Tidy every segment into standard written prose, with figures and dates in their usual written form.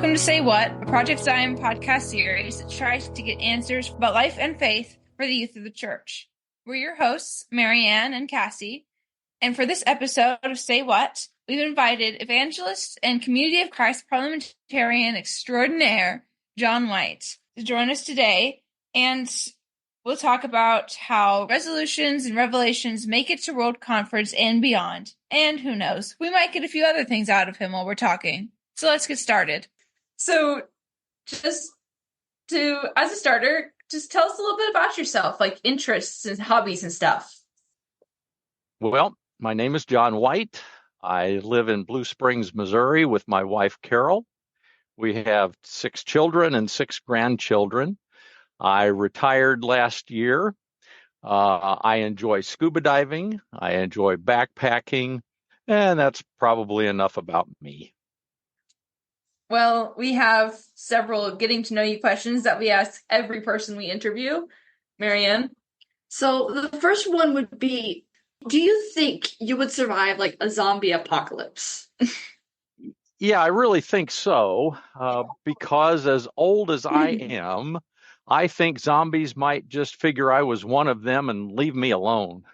Welcome to Say What, a Project Zion podcast series that tries to get answers about life and faith for the youth of the church. We're your hosts, Marianne and Kassie, and for this episode of Say What, we've invited evangelist and Community of Christ parliamentarian extraordinaire, John Wight, to join us today, and we'll talk about how resolutions and revelations make it to World Conference and beyond. And who knows, we might get a few other things out of him while we're talking. So let's get started. So as a starter, just tell us a little bit about yourself, like interests and hobbies and stuff. Well, my name is John Wight. I live in Blue Springs, Missouri with my wife, Carol. We have 6 children and 6 grandchildren. I retired last year. I enjoy scuba diving. I enjoy backpacking. And that's probably enough about me. Well, we have several getting to know you questions that we ask every person we interview. Marianne? So the first one would be, do you think you would survive like a zombie apocalypse? Yeah, I really think so. Because as old as I am, I think zombies might just figure I was one of them and leave me alone.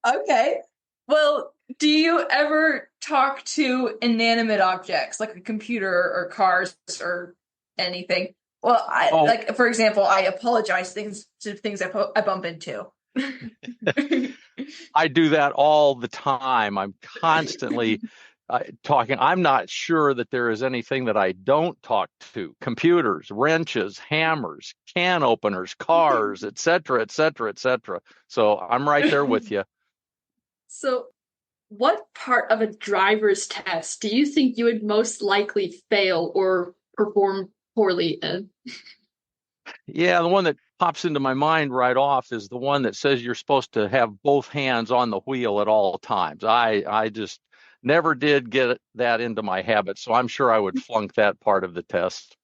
Okay. Well, do you ever talk to inanimate objects like a computer or cars or anything? Well, like, for example, I apologize to things I bump into. I do that all the time. I'm constantly talking. I'm not sure that there is anything that I don't talk to. Computers, wrenches, hammers, can openers, cars, et cetera, et cetera, et cetera. So I'm right there with you. So what part of a driver's test do you think you would most likely fail or perform poorly in? Yeah, the one that pops into my mind right off is the one that says you're supposed to have both hands on the wheel at all times. I just never did get that into my habit, so I'm sure I would flunk that part of the test.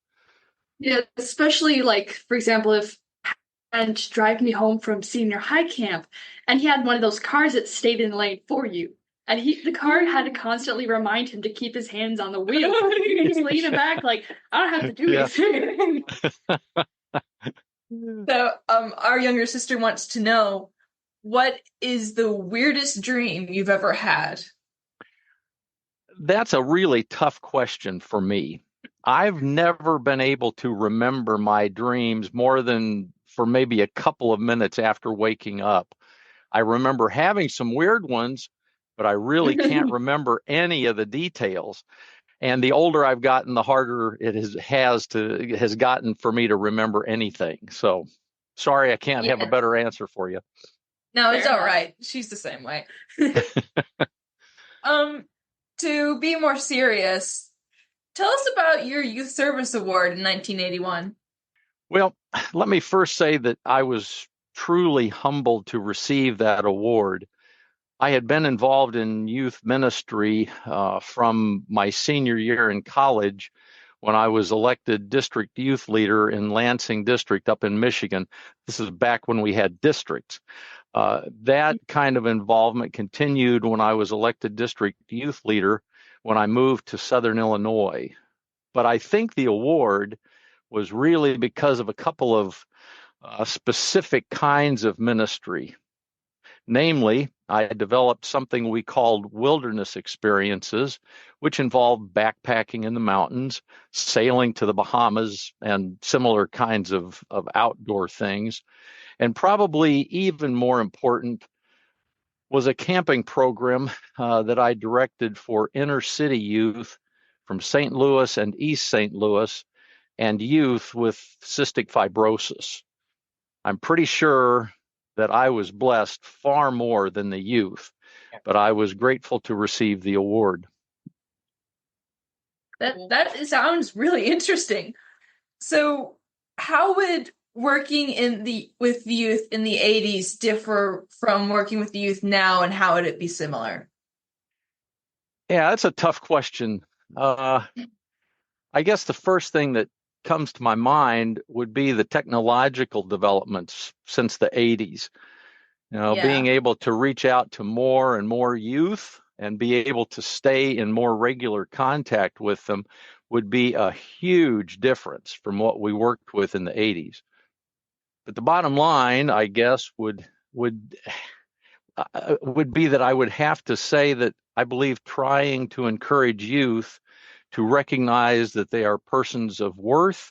Yeah, especially like, for example, if and drive me home from senior high camp, and he had one of those cars that stayed in the lane for you. And the car had to constantly remind him to keep his hands on the wheel. He's leaning back like, I don't have to do anything. So, our younger sister wants to know, what is the weirdest dream you've ever had? That's a really tough question for me. I've never been able to remember my dreams more than for maybe a couple of minutes after waking up. I remember having some weird ones, but I really can't remember any of the details. And the older I've gotten, the harder it has gotten for me to remember anything. So sorry, I can't have a better answer for you. No, it's all right. She's the same way. To be more serious, tell us about your Youth Service Award in 1981. Well, let me first say that I was truly humbled to receive that award. I had been involved in youth ministry from my senior year in college when I was elected district youth leader in Lansing District up in Michigan. This is back when we had districts. That kind of involvement continued when I was elected district youth leader when I moved to Southern Illinois. But I think the award was really because of a couple of specific kinds of ministry. Namely, I developed something we called wilderness experiences, which involved backpacking in the mountains, sailing to the Bahamas, and similar kinds of outdoor things. And probably even more important was a camping program that I directed for inner city youth from St. Louis and East St. Louis and youth with cystic fibrosis. I'm pretty sure that I was blessed far more than the youth, but I was grateful to receive the award. That sounds really interesting. So how would working with the youth in the 80s differ from working with the youth now, and how would it be similar? Yeah, that's a tough question. I guess the first thing that comes to my mind would be the technological developments since the 80s. Being able to reach out to more and more youth and be able to stay in more regular contact with them would be a huge difference from what we worked with in the 80s. But the bottom line, I guess, would be that I would have to say that I believe trying to encourage youth to recognize that they are persons of worth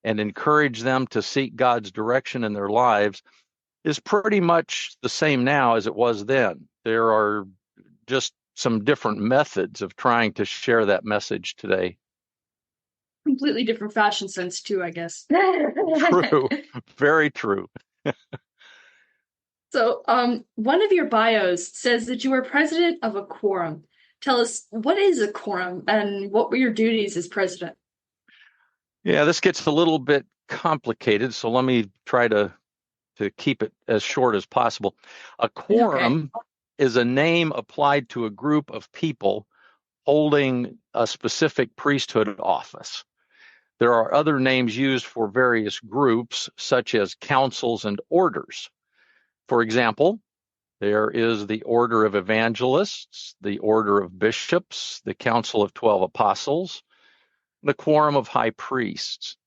and encourage them to seek God's direction in their lives is pretty much the same now as it was then. There are just some different methods of trying to share that message today. Completely different fashion sense too, I guess. True. Very true. So, one of your bios says that you are president of a quorum. Tell us, what is a quorum and what were your duties as president? Yeah, this gets a little bit complicated, so let me try to keep it as short as possible. A quorum is a name applied to a group of people holding a specific priesthood office. There are other names used for various groups, such as councils and orders. For example, there is the Order of Evangelists, the Order of Bishops, the Council of 12 Apostles, the Quorum of High Priests.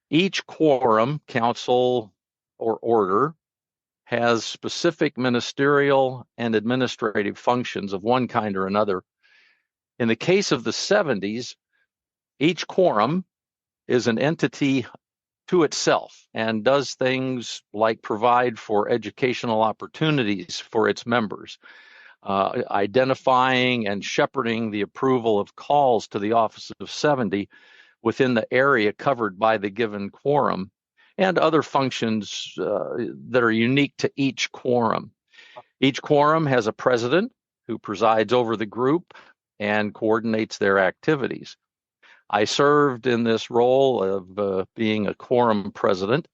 Each quorum, council, or order has specific ministerial and administrative functions of one kind or another. In the case of the 70s, each quorum is an entity to itself and does things like provide for educational opportunities for its members, identifying and shepherding the approval of calls to the Office of 70 within the area covered by the given quorum, and other functions that are unique to each quorum. Each quorum has a president who presides over the group and coordinates their activities. I served in this role of being a quorum president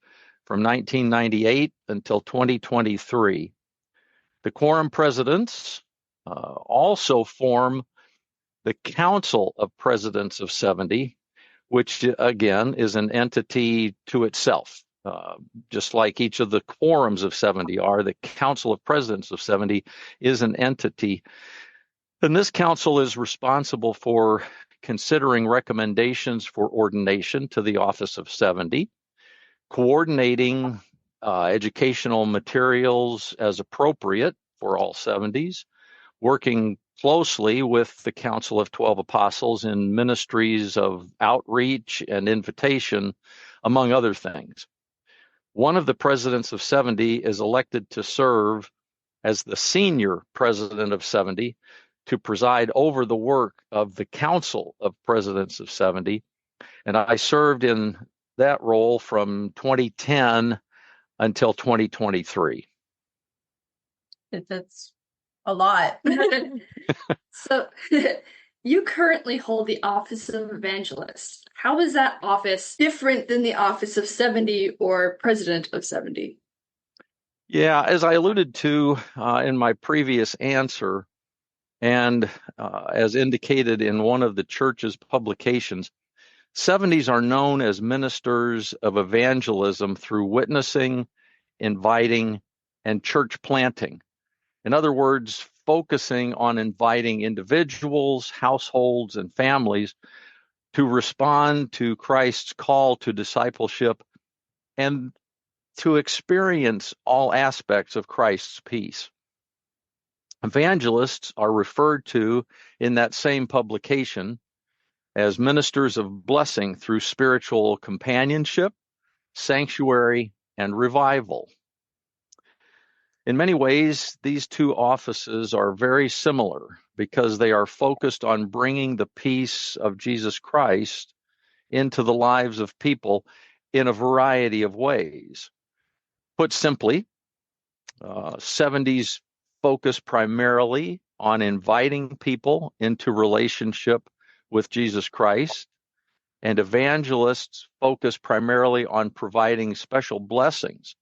from 1998 until 2023. The quorum presidents also form the Council of Presidents of 70, which again is an entity to itself. Just like each of the quorums of 70 are, the Council of Presidents of 70 is an entity. And this council is responsible for considering recommendations for ordination to the Office of 70, coordinating educational materials as appropriate for all 70s, working closely with the Council of 12 Apostles in ministries of outreach and invitation, among other things. One of the presidents of 70 is elected to serve as the senior president of 70 to preside over the work of the Council of Presidents of 70. And I served in that role from 2010 until 2023. That's a lot. So, you currently hold the office of evangelist. How is that office different than the office of 70 or president of 70? Yeah, as I alluded to in my previous answer, and as indicated in one of the church's publications, 70s are known as ministers of evangelism through witnessing, inviting, and church planting. In other words, focusing on inviting individuals, households, and families to respond to Christ's call to discipleship and to experience all aspects of Christ's peace. Evangelists are referred to in that same publication as ministers of blessing through spiritual companionship, sanctuary, and revival. In many ways, these two offices are very similar because they are focused on bringing the peace of Jesus Christ into the lives of people in a variety of ways. Put simply, 70s focus primarily on inviting people into relationship with Jesus Christ, and evangelists focus primarily on providing special blessings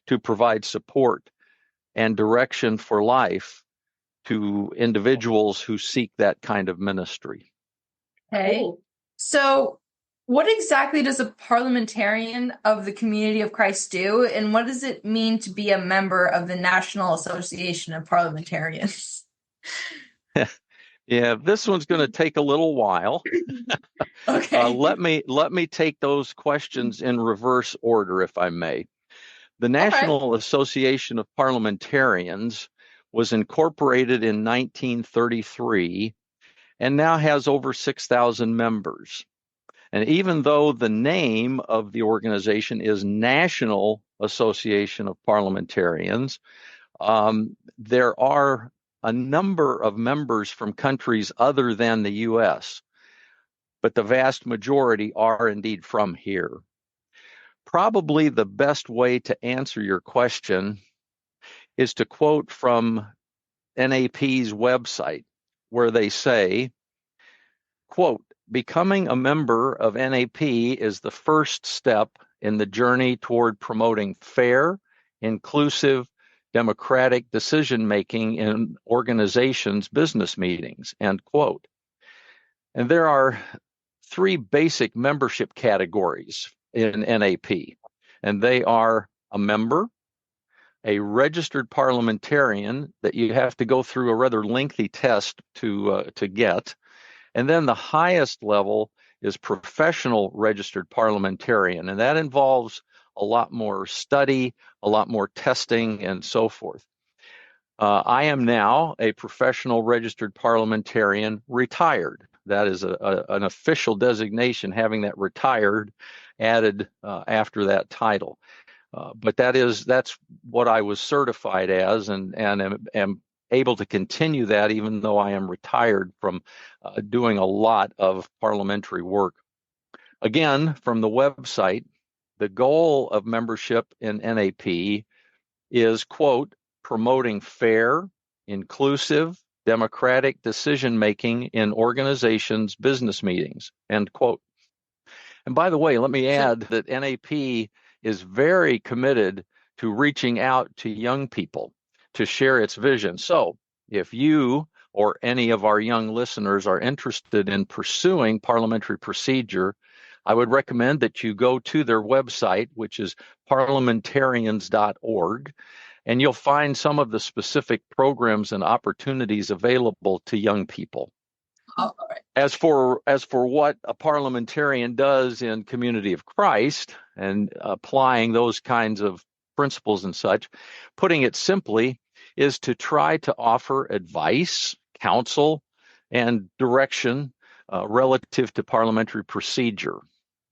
to provide support and direction for life to individuals who seek that kind of ministry. Okay. Cool. So, what exactly does a parliamentarian of the Community of Christ do, and what does it mean to be a member of the National Association of Parliamentarians? Yeah, this one's going to take a little while. Okay. Let me take those questions in reverse order, if I may. The Okay. National Association of Parliamentarians was incorporated in 1933 and now has over 6,000 members. And even though the name of the organization is National Association of Parliamentarians, there are a number of members from countries other than the U.S., but the vast majority are indeed from here. Probably the best way to answer your question is to quote from NAP's website, where they say, quote, becoming a member of NAP is the first step in the journey toward promoting fair, inclusive, democratic decision-making in organizations' business meetings, end quote. And there are three basic membership categories in NAP, and they are a member, a registered parliamentarian that you have to go through a rather lengthy test to get, and then the highest level is professional registered parliamentarian, and that involves a lot more study, a lot more testing, and so forth. I am now a professional registered parliamentarian retired. That is an official designation, having that retired added after that title. But that's what I was certified as, and am able to continue that even though I am retired from doing a lot of parliamentary work. Again, from the website, the goal of membership in NAP is, quote, promoting fair, inclusive, democratic decision-making in organizations' business meetings, end quote. And by the way, let me add that NAP is very committed to reaching out to young people to share its vision. So if you or any of our young listeners are interested in pursuing parliamentary procedure, I would recommend that you go to their website, which is parliamentarians.org, and you'll find some of the specific programs and opportunities available to young people. All right. As for what a parliamentarian does in Community of Christ and applying those kinds of principles and such, putting it simply, is to try to offer advice, counsel, and direction relative to parliamentary procedure.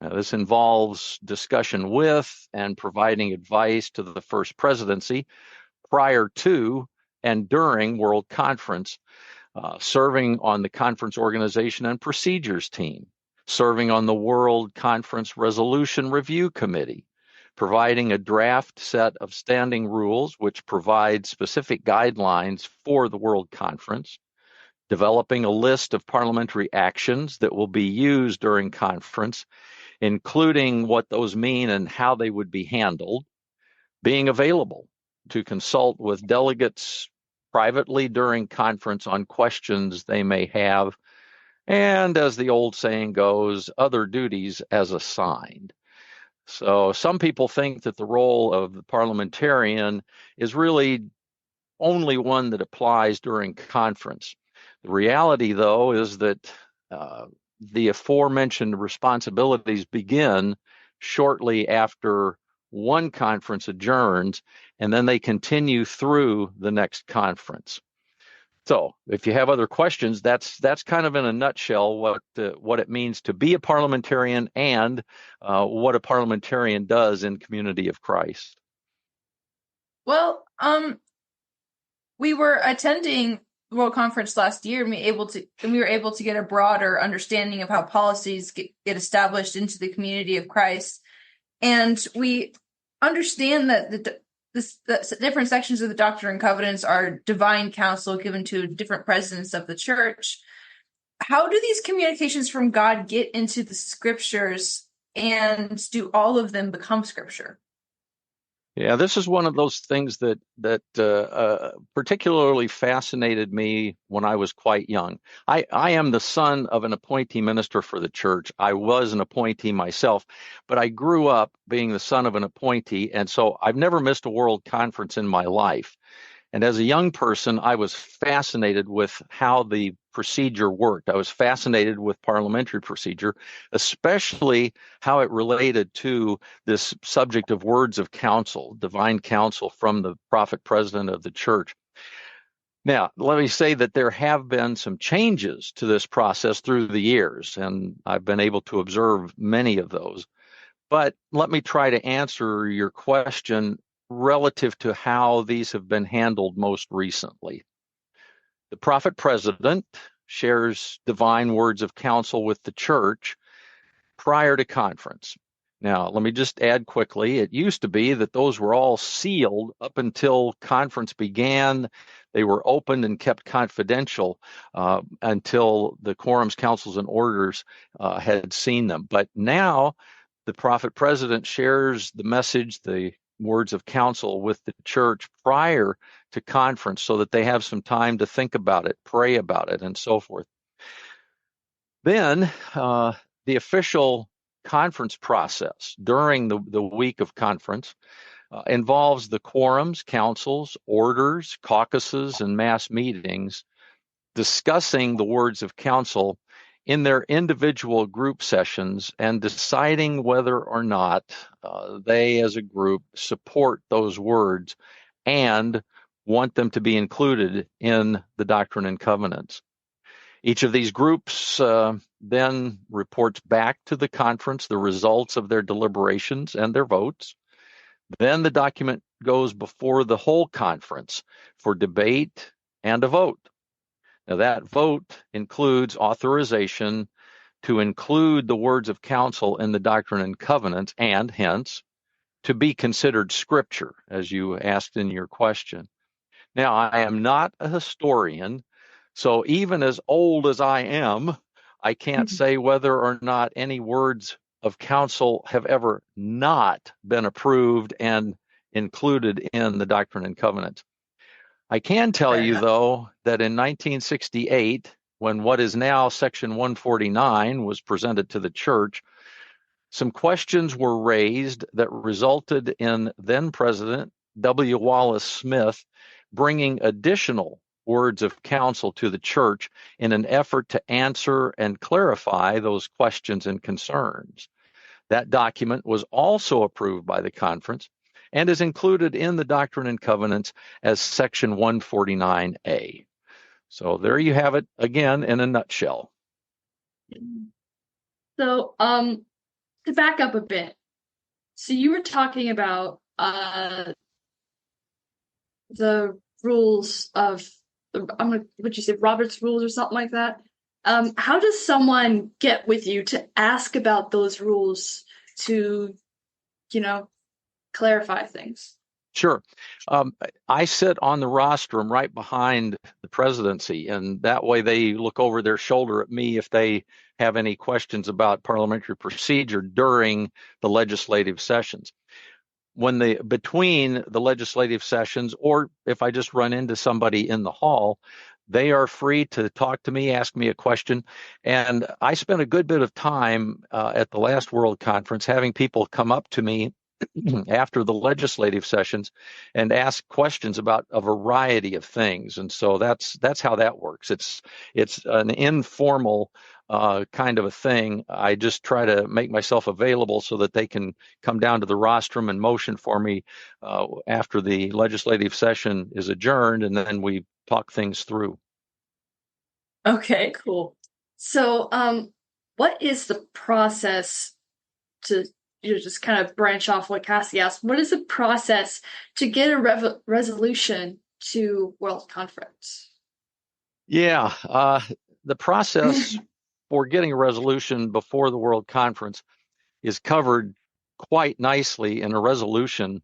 This involves discussion with and providing advice to the First Presidency prior to and during World Conference, serving on the Conference Organization and Procedures team, serving on the World Conference Resolution Review Committee, providing a draft set of standing rules which provide specific guidelines for the World Conference, developing a list of parliamentary actions that will be used during conference, including what those mean and how they would be handled, being available to consult with delegates privately during conference on questions they may have, and as the old saying goes, other duties as assigned. So some people think that the role of the parliamentarian is really only one that applies during conference. The reality, though, is that the aforementioned responsibilities begin shortly after one conference adjourns, and then they continue through the next conference. So if you have other questions, that's kind of in a nutshell what it means to be a parliamentarian and what a parliamentarian does in Community of Christ. Well, we were attending the World Conference last year, and we were able to get a broader understanding of how policies get established into the Community of Christ. And we understand that the different sections of the Doctrine and Covenants are divine counsel given to different presidents of the church. How do these communications from God get into the scriptures, and do all of them become scripture? Yeah, this is one of those things that particularly fascinated me when I was quite young. I am the son of an appointee minister for the church. I was an appointee myself, but I grew up being the son of an appointee, and so I've never missed a world conference in my life. And as a young person, I was fascinated with how the procedure worked. I was fascinated with parliamentary procedure, especially how it related to this subject of words of counsel, divine counsel from the prophet president of the church. Now, let me say that there have been some changes to this process through the years, and I've been able to observe many of those. But let me try to answer your question relative to how these have been handled most recently. The prophet president shares divine words of counsel with the church prior to conference. Now, let me just add quickly, it used to be that those were all sealed up until conference began. They were opened and kept confidential until the quorums, councils, and orders had seen them. But now the prophet president shares the message, the words of counsel with the church prior to conference so that they have some time to think about it, pray about it, and so forth. Then the official conference process during the week of conference involves the quorums, councils, orders, caucuses, and mass meetings discussing the words of counsel in their individual group sessions and deciding whether or not they as a group support those words and want them to be included in the Doctrine and Covenants. Each of these groups then reports back to the conference the results of their deliberations and their votes. Then the document goes before the whole conference for debate and a vote. Now, that vote includes authorization to include the words of counsel in the Doctrine and Covenants and, hence, to be considered scripture, as you asked in your question. Now, I am not a historian, so even as old as I am, I can't say whether or not any words of counsel have ever not been approved and included in the Doctrine and Covenants. I can tell you, though, that in 1968, when what is now Section 149 was presented to the church, some questions were raised that resulted in then President W. Wallace Smith bringing additional words of counsel to the church in an effort to answer and clarify those questions and concerns. That document was also approved by the conference and is included in the Doctrine and Covenants as Section 149A. So there you have it again in a nutshell. So, to back up a bit, so you were talking about the rules of, what'd you say, Robert's rules or something like that? How does someone get with you to ask about those rules to, clarify things? Sure. I sit on the rostrum right behind the presidency, and that way they look over their shoulder at me if they have any questions about parliamentary procedure during the legislative sessions. Between the legislative sessions, or if I just run into somebody in the hall, they are free to talk to me, ask me a question. And I spent a good bit of time at the last World Conference having people come up to me after the legislative sessions and ask questions about a variety of things. And so that's how that works. It's an informal kind of a thing. I just try to make myself available so that they can come down to the rostrum and motion for me after the legislative session is adjourned, and then we talk things through. Okay, cool. So, what is the process to just kind of branch off what Kassie asked? What is the process to get a resolution to World Conference? Yeah, the process for getting a resolution before the World Conference is covered quite nicely in a resolution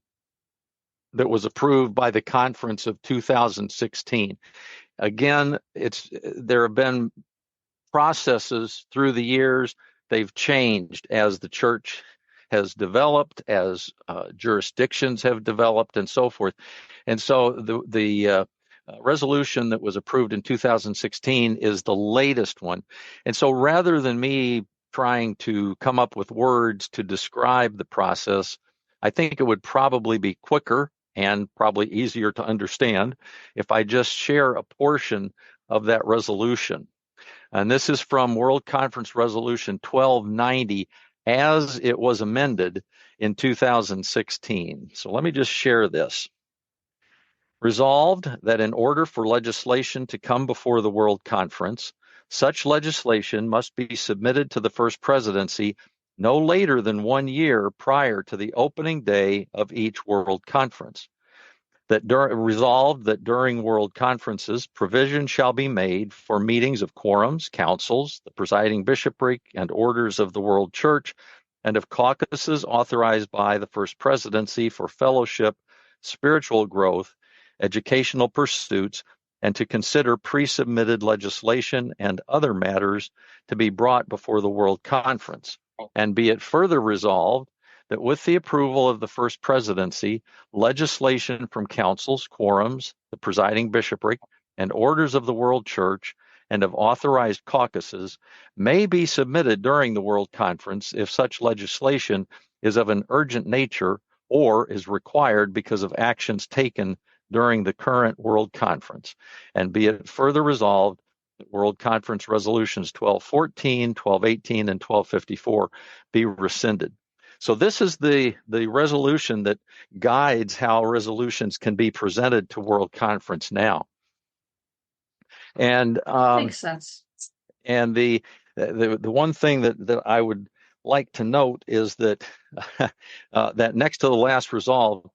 that was approved by the conference of 2016. Again, there have been processes through the years. They've changed as the church has developed, as jurisdictions have developed, and so forth. And so the resolution that was approved in 2016 is the latest one. And so rather than me trying to come up with words to describe the process, I think it would probably be quicker and probably easier to understand if I just share a portion of that resolution. And this is from World Conference Resolution 1290 as it was amended in 2016. So let me just share this. Resolved that in order for legislation to come before the World Conference, such legislation must be submitted to the First Presidency no later than 1 year prior to the opening day of each World Conference. Resolved that during World Conferences, provision shall be made for meetings of quorums, councils, the presiding bishopric, and orders of the World Church, and of caucuses authorized by the First Presidency for fellowship, spiritual growth, educational pursuits, and to consider pre-submitted legislation and other matters to be brought before the World Conference. And be it further resolved that with the approval of the First Presidency, legislation from councils, quorums, the presiding bishopric, and orders of the World Church, and of authorized caucuses may be submitted during the World Conference if such legislation is of an urgent nature or is required because of actions taken during the current World Conference. And be it further resolved that World Conference Resolutions 1214, 1218, and 1254 be rescinded. So this is the resolution that guides how resolutions can be presented to World Conference now. And Makes sense. And the one thing that I would like to note is that that next to the last resolve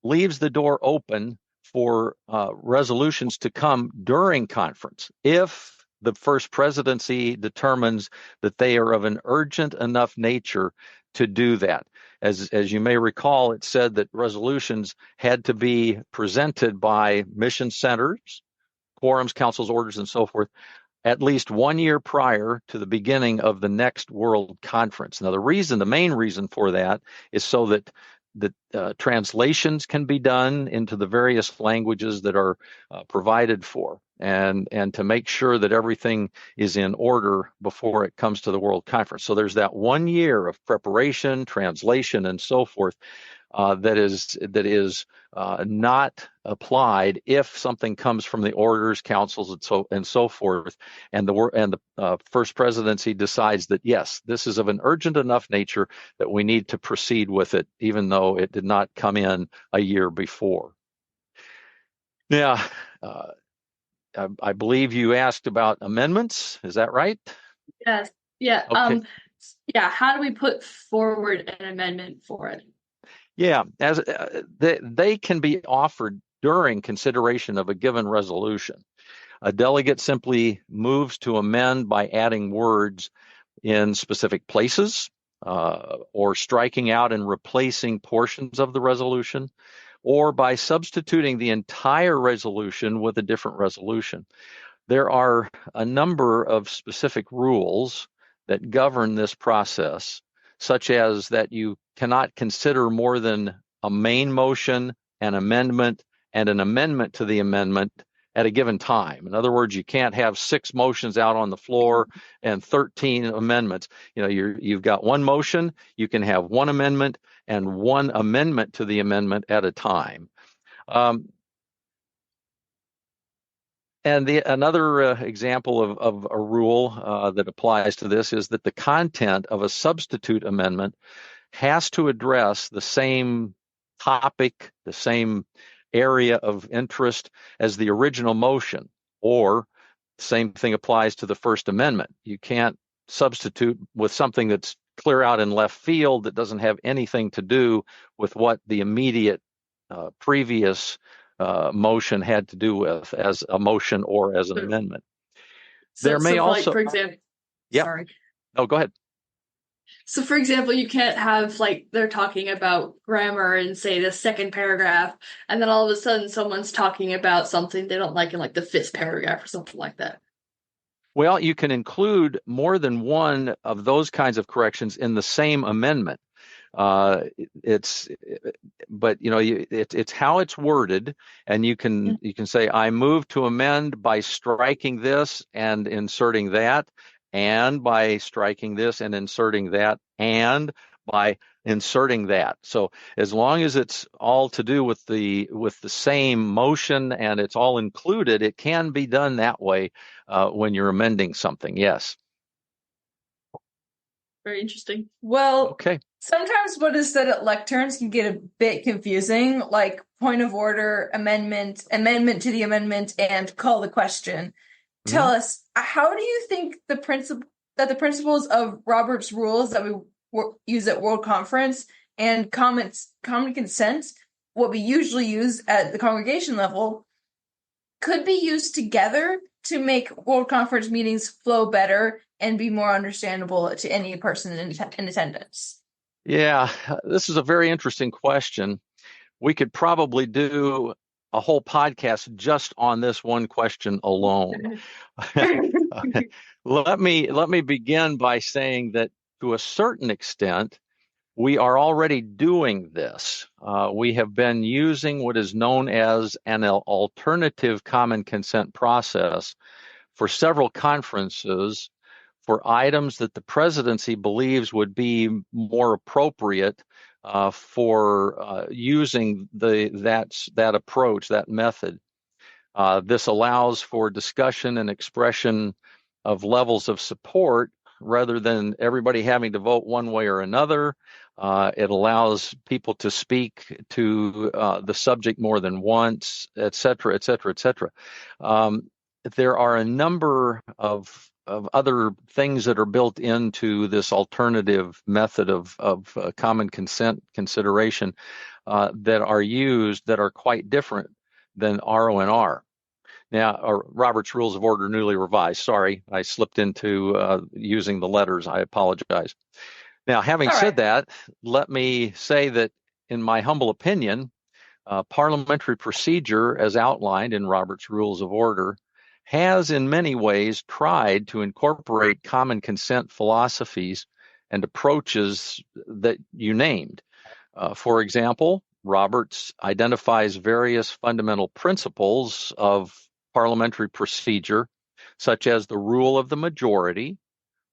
leaves the door open for resolutions to come during conference if the First Presidency determines that they are of an urgent enough nature to do that. As you may recall, it said that resolutions had to be presented by mission centers, quorums, councils, orders, and so forth, at least 1 year prior to the beginning of the next World Conference. Now, the main reason for that is so that the translations can be done into the various languages that are provided for, and to make sure that everything is in order before it comes to the World Conference. So there's that 1 year of preparation, translation, and so forth that is not applied if something comes from the orders, councils, and so forth, and the First Presidency decides that yes, this is of an urgent enough nature that we need to proceed with it, even though it did not come in a year before. Now, I believe you asked about amendments. Is that right? Yes. Yeah. Okay. Yeah. How do we put forward an amendment for it? Yeah, as they can be offered during consideration of a given resolution. A delegate simply moves to amend by adding words in specific places, or striking out and replacing portions of the resolution, or by substituting the entire resolution with a different resolution. There are a number of specific rules that govern this process, such as that you cannot consider more than a main motion, an amendment, and an amendment to the amendment at a given time. In other words, you can't have 6 motions out on the floor and 13 amendments. You've got one motion, you can have one amendment and one amendment to the amendment at a time. And another example of a rule that applies to this is that the content of a substitute amendment has to address the same topic, the same area of interest as the original motion, or the same thing applies to the First Amendment. You can't substitute with something that's clear out in left field that doesn't have anything to do with what the immediate previous motion had to do with as a motion or as an amendment. There may also, for example, yeah. Sorry. No, go ahead. So, for example, you can't have, they're talking about grammar and say the second paragraph, and then all of a sudden someone's talking about something they don't like in, the 5th paragraph or something like that. Well, you can include more than one of those kinds of corrections in the same amendment. It's how it's worded, and you can say, I move to amend by striking this and inserting that, and by striking this and inserting that, and by inserting that. So as long as it's all to do with the same motion and it's all included, it can be done that way when you're amending something. Yes. Very interesting. Well, okay. Sometimes what is said at lecterns can get a bit confusing, like point of order, amendment to the amendment, and call the question. Mm-hmm. Tell us, how do you think the principles of Robert's rules that we use at World Conference and common consent, what we usually use at the congregation level, could be used together to make World Conference meetings flow better and be more understandable to any person in attendance? Yeah, this is a very interesting question. We could probably do a whole podcast just on this one question alone. Let me begin by saying that to a certain extent, we are already doing this. We have been using what is known as an alternative common consent process for several conferences for items that the presidency believes would be more appropriate for using that approach, that method. This allows for discussion and expression of levels of support rather than everybody having to vote one way or another. It allows people to speak to the subject more than once, et cetera, et cetera, et cetera. There are a number of other things that are built into this alternative method of common consent consideration that are used that are quite different than RO&R. Now, Robert's Rules of Order newly revised. Sorry, I slipped into using the letters. I apologize. Now, having said that, let me say that in my humble opinion, parliamentary procedure as outlined in Robert's Rules of Order has in many ways tried to incorporate common consent philosophies and approaches that you named. For example, Roberts identifies various fundamental principles of parliamentary procedure, such as the rule of the majority,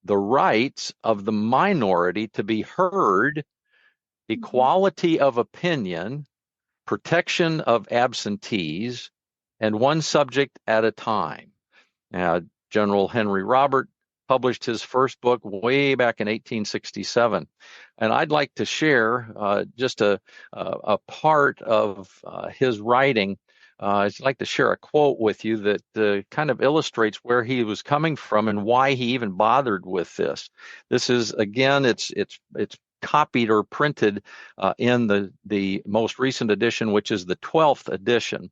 the rights of the minority to be heard, equality of opinion, protection of absentees, and one subject at a time. Now, General Henry Robert published his first book way back in 1867. And I'd like to share just a part of his writing. I'd like to share a quote with you that kind of illustrates where he was coming from and why he even bothered with this. This is, again, it's copied or printed in the most recent edition, which is the 12th edition.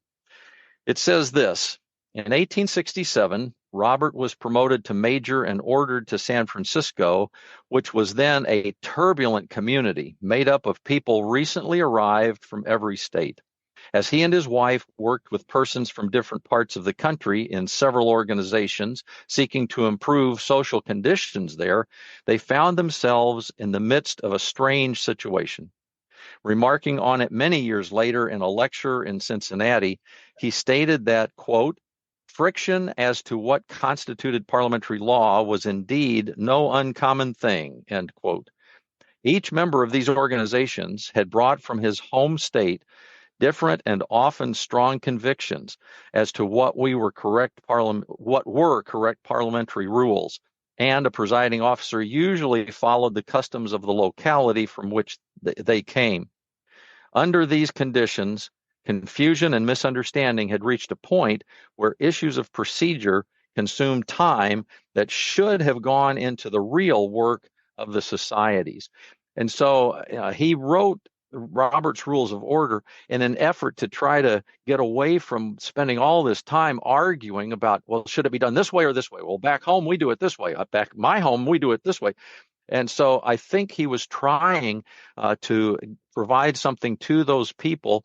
It says this: in 1867, Robert was promoted to major and ordered to San Francisco, which was then a turbulent community made up of people recently arrived from every state. As he and his wife worked with persons from different parts of the country in several organizations seeking to improve social conditions there, they found themselves in the midst of a strange situation. Remarking on it many years later in a lecture in Cincinnati, he stated that, quote, friction as to what constituted parliamentary law was indeed no uncommon thing, end quote. Each member of these organizations had brought from his home state different and often strong convictions as to what were correct parliamentary rules, and a presiding officer usually followed the customs of the locality from which they came. Under these conditions, confusion and misunderstanding had reached a point where issues of procedure consumed time that should have gone into the real work of the societies. And so he wrote Robert's Rules of Order in an effort to try to get away from spending all this time arguing about, well, should it be done this way or this way? Well, back home, we do it this way. Back at my home, we do it this way. And so I think he was trying to provide something to those people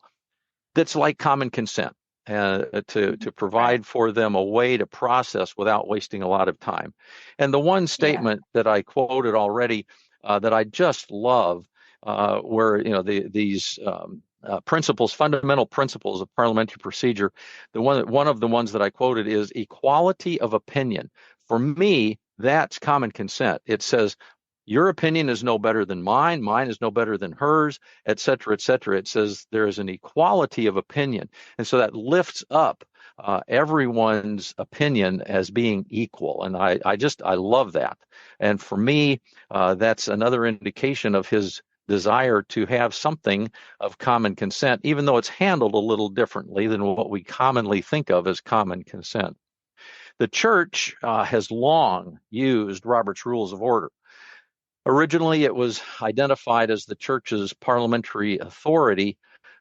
that's like common consent, to provide for them a way to process without wasting a lot of time. And the one statement that I quoted already that I just love, where these principles, fundamental principles of parliamentary procedure, one of the ones that I quoted is equality of opinion. For me, that's common consent. It says Your opinion is no better than mine. Mine is no better than hers, et cetera, et cetera. It says there is an equality of opinion. And so that lifts up everyone's opinion as being equal. And I love that. And for me, that's another indication of his desire to have something of common consent, even though it's handled a little differently than what we commonly think of as common consent. The church has long used Robert's Rules of Order. Originally, it was identified as the church's parliamentary authority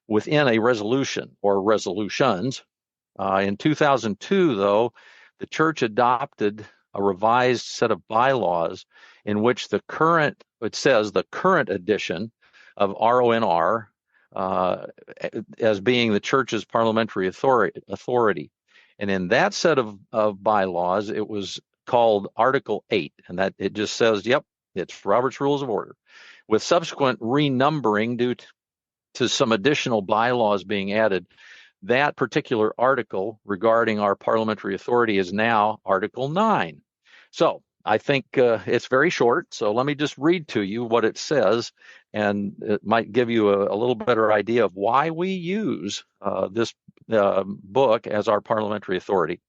within a resolution or resolutions. In 2002, though, the church adopted a revised set of bylaws in which the current edition of RONR as being the church's parliamentary authority. And in that set of bylaws, it was called Article 8, and that it just says, yep, it's Robert's Rules of Order. With subsequent renumbering due to some additional bylaws being added, that particular article regarding our parliamentary authority is now Article 9. So I think it's very short, so let me just read to you what it says, and it might give you a little better idea of why we use this book as our parliamentary authority.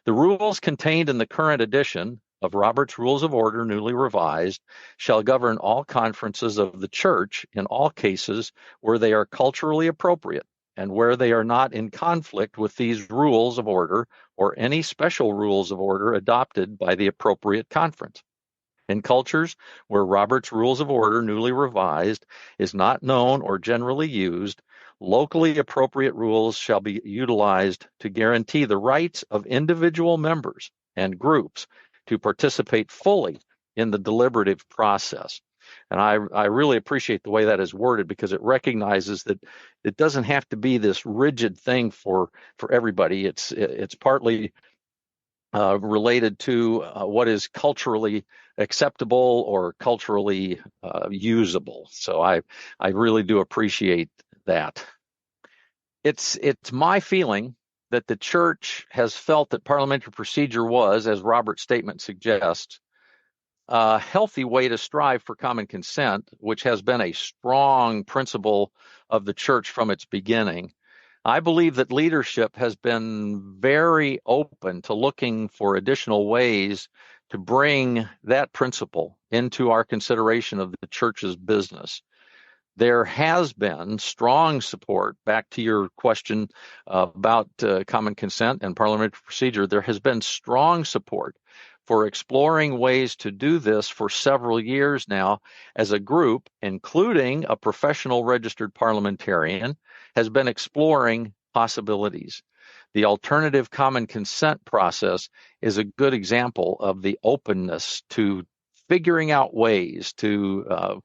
The rules contained in the current edition of Robert's Rules of Order, newly revised, shall govern all conferences of the church in all cases where they are culturally appropriate and where they are not in conflict with these rules of order or any special rules of order adopted by the appropriate conference. In cultures where Robert's Rules of Order, newly revised, is not known or generally used, locally appropriate rules shall be utilized to guarantee the rights of individual members and groups to participate fully in the deliberative process. And I really appreciate the way that is worded, because it recognizes that it doesn't have to be this rigid thing for everybody. It's partly related to what is culturally acceptable or culturally usable. So I really do appreciate that. It's my feeling that the church has felt that parliamentary procedure was, as Robert's statement suggests, a healthy way to strive for common consent, which has been a strong principle of the church from its beginning. I believe that leadership has been very open to looking for additional ways to bring that principle into our consideration of the church's business. There has been strong support, back to your question about common consent and parliamentary procedure, there has been strong support for exploring ways to do this for several years now as a group, including a professional registered parliamentarian, has been exploring possibilities. The alternative common consent process is a good example of the openness to figuring out ways to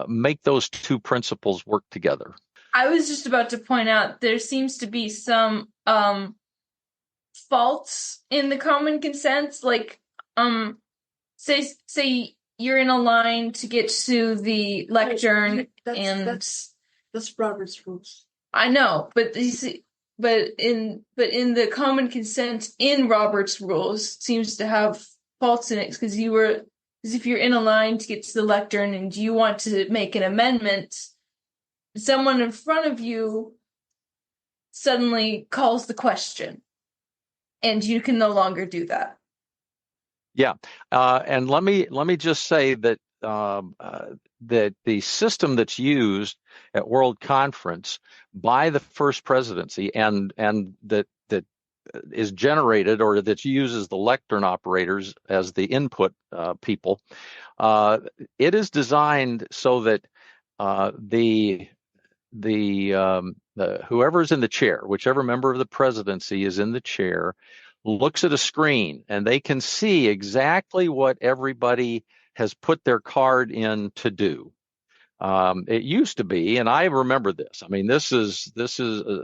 make those two principles work together. I was just about to point out there seems to be some faults in the common consent, like say you're in a line to get to the lectern, that's Robert's rules. I know, but you see, but in the common consent in Robert's rules seems to have faults in it, because if you're in a line to get to the lectern and you want to make an amendment, someone in front of you suddenly calls the question, and you can no longer do that. Yeah, and let me just say that that the system that's used at World Conference by the First Presidency and that is generated, or that uses the lectern operators as the input people, it is designed so that whoever's in the chair, whichever member of the presidency is in the chair, looks at a screen and they can see exactly what everybody has put their card in to do. It used to be, and I remember this. I mean, this is.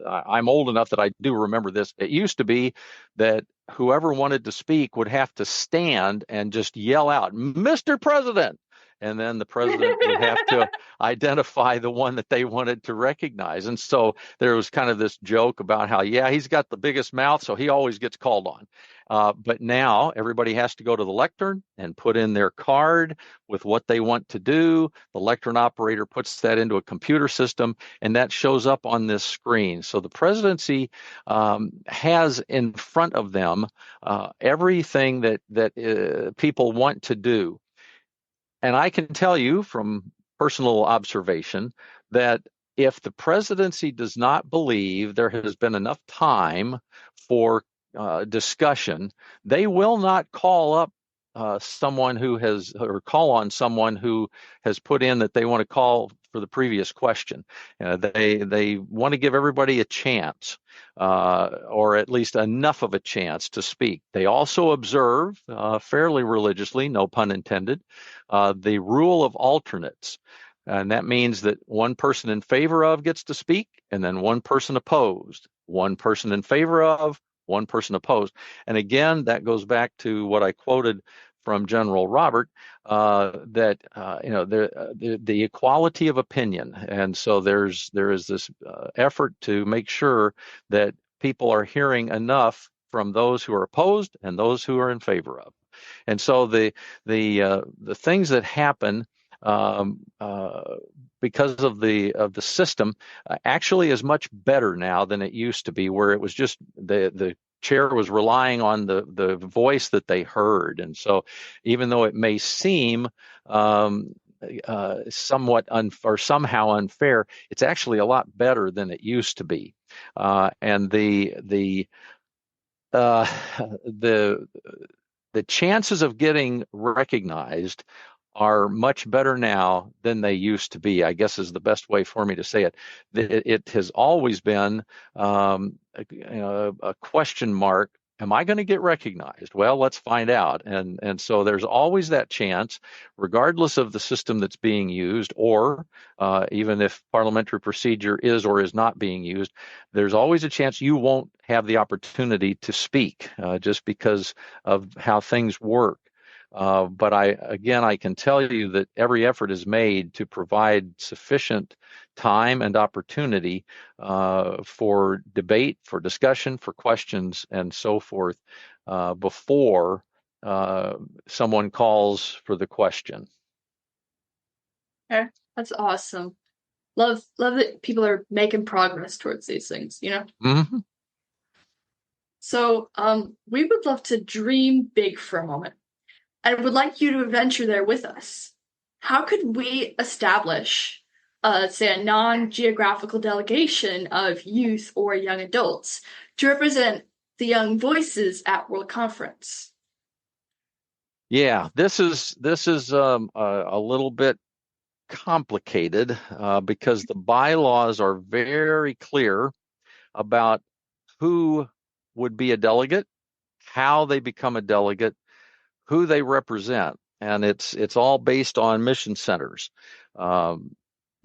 I'm old enough that I do remember this. It used to be that whoever wanted to speak would have to stand and just yell out, "Mr. President," and then the president would have to identify the one that they wanted to recognize. And so there was kind of this joke about how, yeah, he's got the biggest mouth, so he always gets called on. But now everybody has to go to the lectern and put in their card with what they want to do. The lectern operator puts that into a computer system, and that shows up on this screen. So the presidency has in front of them everything that people want to do. And I can tell you from personal observation that if the presidency does not believe there has been enough time for discussion, they will not call up someone who has, or call on someone who has put in that they want to call for the previous question. They want to give everybody a chance, or at least enough of a chance to speak. They also observe fairly religiously, no pun intended, the rule of alternates. And that means that one person in favor of gets to speak, and then one person opposed, one person in favor of, one person opposed. And again, that goes back to what I quoted from General Robert, that the equality of opinion. And so there is this effort to make sure that people are hearing enough from those who are opposed and those who are in favor of. And so the things that happen because of the system actually is much better now than it used to be, where it was just the chair was relying on the voice that they heard. And so even though it may seem somewhat or somehow unfair, it's actually a lot better than it used to be. And the chances of getting recognized are much better now than they used to be, I guess is the best way for me to say it. It has always been a question mark. Am I going to get recognized? Well, let's find out. And so there's always that chance, regardless of the system that's being used, or even if parliamentary procedure is or is not being used, there's always a chance you won't have the opportunity to speak just because of how things work. But I can tell you that every effort is made to provide sufficient time and opportunity for debate, for discussion, for questions, and so forth before someone calls for the question. Okay, that's awesome. Love that people are making progress towards these things, you know? Mm-hmm. So we would love to dream big for a moment, and would like you to venture there with us. How could we establish, say, a non-geographical delegation of youth or young adults to represent the young voices at World Conference? Yeah, this is a little bit complicated because the bylaws are very clear about who would be a delegate, how they become a delegate, who they represent, and it's all based on mission centers. The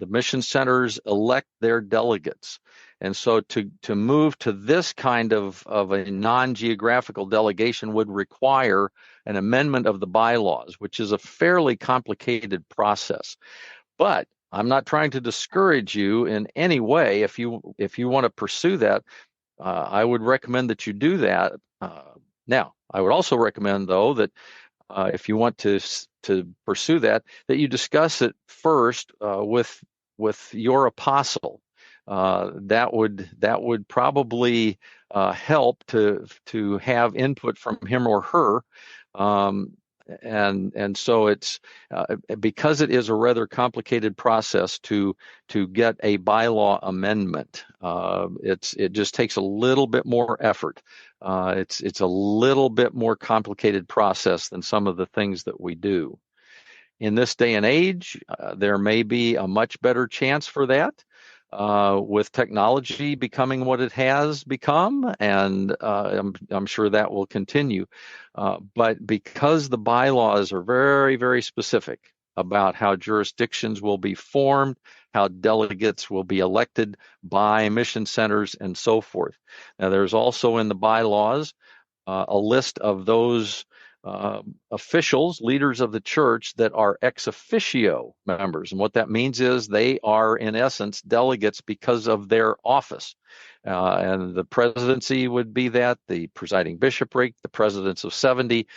mission centers elect their delegates, and so to move to this kind of a non-geographical delegation would require an amendment of the bylaws, which is a fairly complicated process. But I'm not trying to discourage you in any way. If you want to pursue that, I would recommend that you do that. Now, I would also recommend, though, that if you want to pursue that you discuss it first with your apostle. That would probably help to have input from him or her. And so it's because it is a rather complicated process to get a bylaw amendment. It just takes a little bit more effort. It's a little bit more complicated process than some of the things that we do. In this day and age, there may be a much better chance for that. With technology becoming what it has become, and I'm sure that will continue. But because the bylaws are very, very specific about how jurisdictions will be formed, how delegates will be elected by mission centers, and so forth. Now, there's also in the bylaws a list of those officials, leaders of the church that are ex officio members. And what that means is they are, in essence, delegates because of their office. And the presidency would be that, the presiding bishopric, the presidents of 70.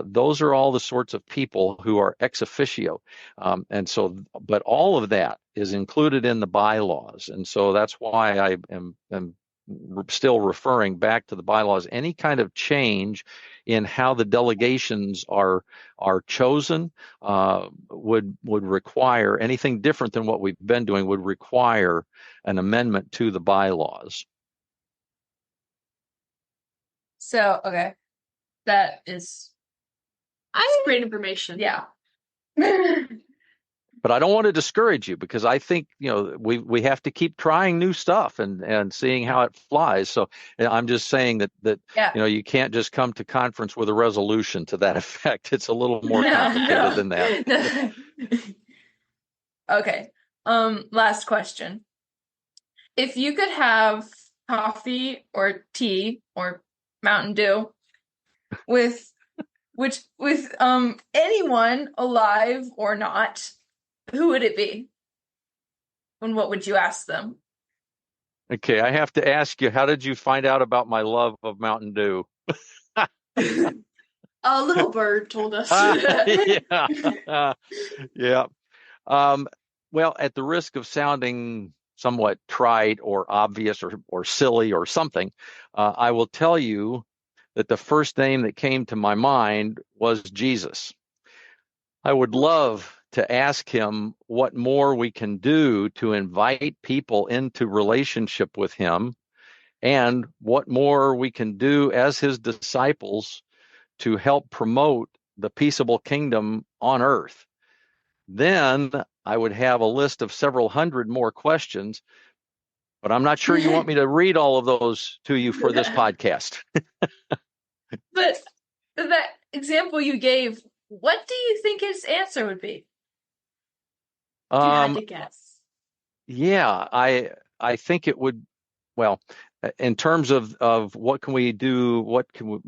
Those are all the sorts of people who are ex officio. But all of that is included in the bylaws. And so that's why I am still referring back to the bylaws. Any kind of change in how the delegations are chosen would require anything different than what we've been doing would require an amendment to the bylaws. So, okay, that is great information. Yeah. But I don't want to discourage you, because I think, we have to keep trying new stuff and seeing how it flies. So I'm just saying that you can't just come to conference with a resolution to that effect. It's a little more complicated than that. Okay. Last question. If you could have coffee or tea or Mountain Dew with anyone alive or not, who would it be? And what would you ask them? Okay, I have to ask you, how did you find out about my love of Mountain Dew? A little bird told us. Yeah. Well, at the risk of sounding somewhat trite or obvious or silly or something, I will tell you that the first name that came to my mind was Jesus. I would love to ask him what more we can do to invite people into relationship with him, and what more we can do as his disciples to help promote the peaceable kingdom on earth. Then I would have a list of several hundred more questions, but I'm not sure you want me to read all of those to you for this podcast. But that example you gave, what do you think his answer would be? If you had to guess. Yeah, I think it would. Well, in terms of what can we do, what can we,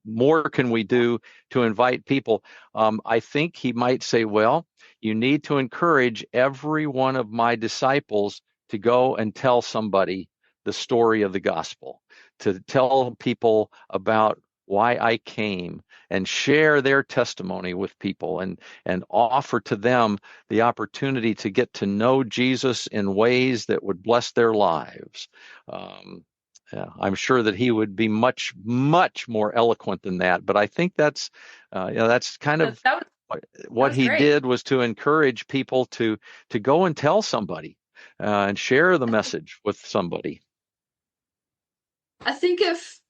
more can we do to invite people? I think he might say, well, you need to encourage every one of my disciples to go and tell somebody the story of the gospel, to tell people about why I came, and share their testimony with people, and offer to them the opportunity to get to know Jesus in ways that would bless their lives. I'm sure that he would be much, much more eloquent than that, but I think that's kind of what he did, was to encourage people to go and tell somebody and share the message with somebody. I think if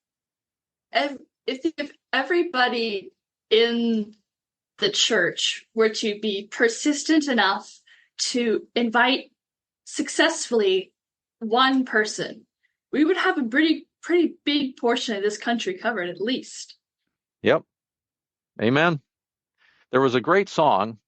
everybody in the church were to be persistent enough to invite successfully one person, we would have a pretty big portion of this country covered, at least. Yep. Amen. There was a great song,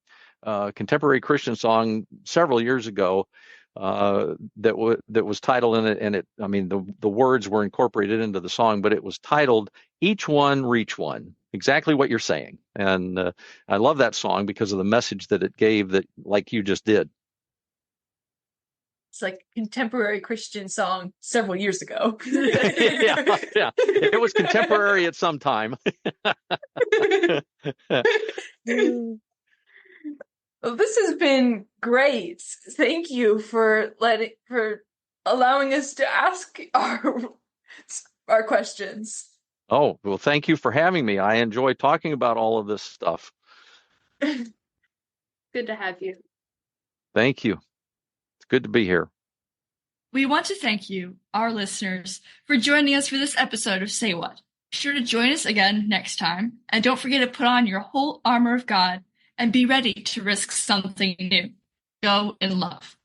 contemporary Christian song several years ago, that was titled in it, and the words were incorporated into the song, but it was titled "Each One Reach One." Exactly what you're saying, and I love that song because of the message that it gave, that like you just did. It's like a contemporary Christian song several years ago. yeah, it was contemporary at some time. Well, this has been great. Thank you for allowing us to ask our questions. Oh, well, thank you for having me. I enjoy talking about all of this stuff. Good to have you. Thank you. It's good to be here. We want to thank you, our listeners, for joining us for this episode of Say What. Be sure to join us again next time, and don't forget to put on your whole armor of God and be ready to risk something new. Go in love.